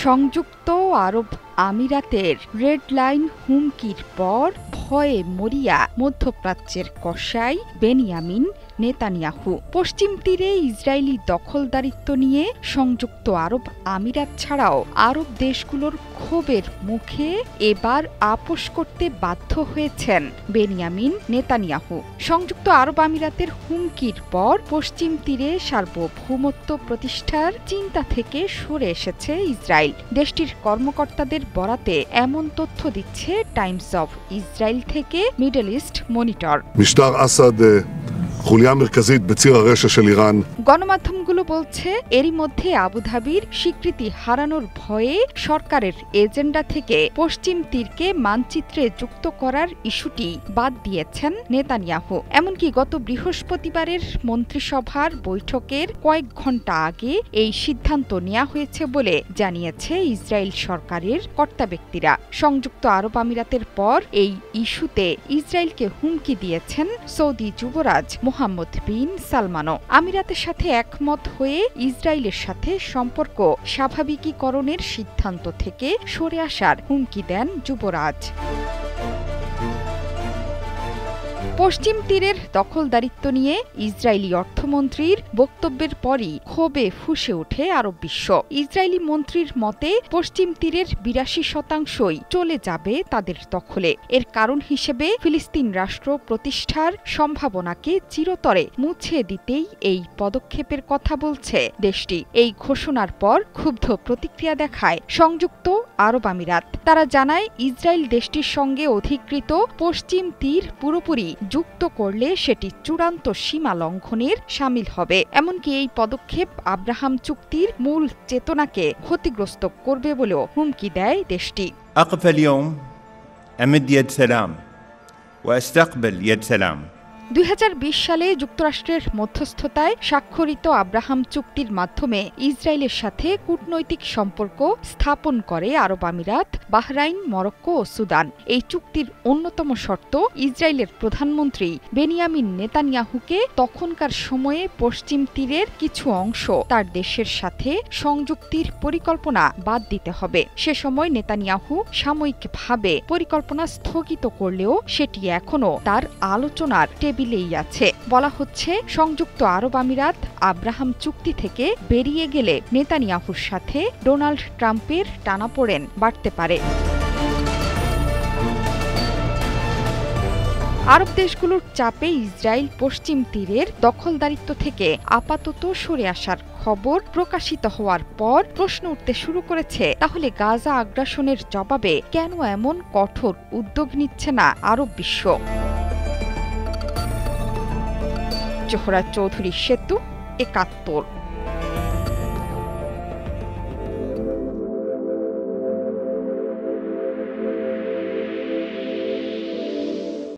সংযুক্ত আরব আমিরাতের red line হুমকির পর ভয়ে মরিয়া মধ্যপ্রাচ্যের কসাই বেনিয়ামিন নেতানিয়াহু। পশ্চিম তীরে ইসরায়েলি দখলদারিত্ব নিয়ে সংযুক্ত আরব আমিরাত ছাড়াও আরব দেশগুলোর ক্ষোভের মুখে এবার আপোষ করতে বাধ্য হয়েছেন বেনিয়ামিন নেতানিয়াহু। সংযুক্ত আরব আমিরাতের হুমকির পর পশ্চিম তীরে সার্বভৌমত্ব প্রতিষ্ঠার চিন্তা থেকে সরে এসেছে ইসরায়েল। দেশটির কর্মকর্তাদের বরাতে এমন তথ্য দিচ্ছে টাইমস অফ ইসরায়েল থেকে মিডল ইস্ট মনিটর। משטר אסד חוליה מרכזית בציר הרשע של איראן। গণমাধ্যমগুলো বলছে এরই মধ্যে আবুধাবির স্বীকৃতি হারানোর ভয়ে সরকারের এজেন্ডা থেকে পশ্চিম তীরকে মানচিত্রে যুক্ত করার ইস্যুটি বাদ দিয়েছেন নেতানিয়াহু। এমনকি গত বৃহস্পতিবারের মন্ত্রিসভার বৈঠকের কয়েক ঘণ্টা আগে এই সিদ্ধান্ত নেওয়া হয়েছে বলে জানিয়েছে ইসরায়েল সরকারের কর্তা ব্যক্তিরা। সংযুক্ত আরব আমিরাতের পর এই ইস্যুতে ইসরায়েলকে হুমকি দিয়েছেন সৌদি যুবরাজ মোহাম্মদ বিন সালমানও। আমিরাতের সাথে একমত হয়ে ইসরায়েলের সাথে সম্পর্ক স্বাভাবিকীকরণের সিদ্ধান্ত থেকে সরে আসার হুমকি দেন যুবরাজ। পশ্চিম তীরের দখলদারিত্ব নিয়ে ইসরায়েলি অর্থমন্ত্রীর বক্তব্যের পরই ক্ষোভে ফুঁসে ওঠে আরব বিশ্ব। ইসরায়েলি মন্ত্রীর মতে পশ্চিম তীরের ৮২% চলে যাবে তাদের দখলে। এর কারণ হিসেবে ফিলিস্তিন রাষ্ট্র প্রতিষ্ঠার সম্ভাবনাকে চিরতরে মুছে দিতেই এই পদক্ষেপের কথা বলছে দেশটি। এই ঘোষণার পর ক্ষুব্ধ প্রতিক্রিয়া দেখায় সংযুক্ত আরব আমিরাত। তারা জানায় ইসরায়েল দেশটির সঙ্গে অধিকৃত পশ্চিম তীর পুরোপুরি যুক্ত করলে সেটি চূড়ান্ত সীমা লঙ্ঘনের শামিল হবে। এমনকি এই পদক্ষেপ আব্রাহাম চুক্তির মূল চেতনাকে ক্ষতিগ্রস্ত করবে বলেও হুমকি দেয় দেশটি। أقف اليوم أمد يد سلام وأستقبل يد سلام। ২০২০ সালে যুক্তরাষ্ট্রের মধ্যস্থতায় স্বাক্ষরিত আব্রাহাম চুক্তির মাধ্যমে ইসরায়েলের সাথে কূটনৈতিক সম্পর্ক স্থাপন করে আরব আমিরাত, বাহরাইন, মরক্কো ও সুদান। এই চুক্তির অন্যতম শর্ত ইসরায়েলের প্রধানমন্ত্রী বেনিয়ামিন নেতানিয়াহুকে তখনকার সময়ে পশ্চিম তীরের কিছু অংশ তার দেশের সাথে সংযুক্তির পরিকল্পনা বাদ দিতে হবে। সে সময় নেতানিয়াহু সাময়িকভাবে পরিকল্পনা স্থগিত করলেও সেটি এখনও তার আলোচনার টেবিলেই আছে। বলা হচ্ছে সংযুক্ত আরব আমিরাত আব্রাহাম চুক্তি থেকে বেরিয়ে গেলে নেতানিয়াহুর সাথে ডোনাল্ড ট্রাম্পের টানাপোড়েন বাড়তে পারে। আরব দেশগুলোর চাপে ইসরায়েল পশ্চিম তীরের দখলদারিত্ব থেকে আপাতত সরে আসার খবর প্রকাশিত হওয়ার পর প্রশ্ন উঠতে শুরু করেছে, তাহলে গাজা আগ্রাসনের জবাবে কেন এমন কঠোর উদ্যোগ নিচ্ছে না আরব বিশ্ব? জোহরা চৌধুরী সেতু, ৭১।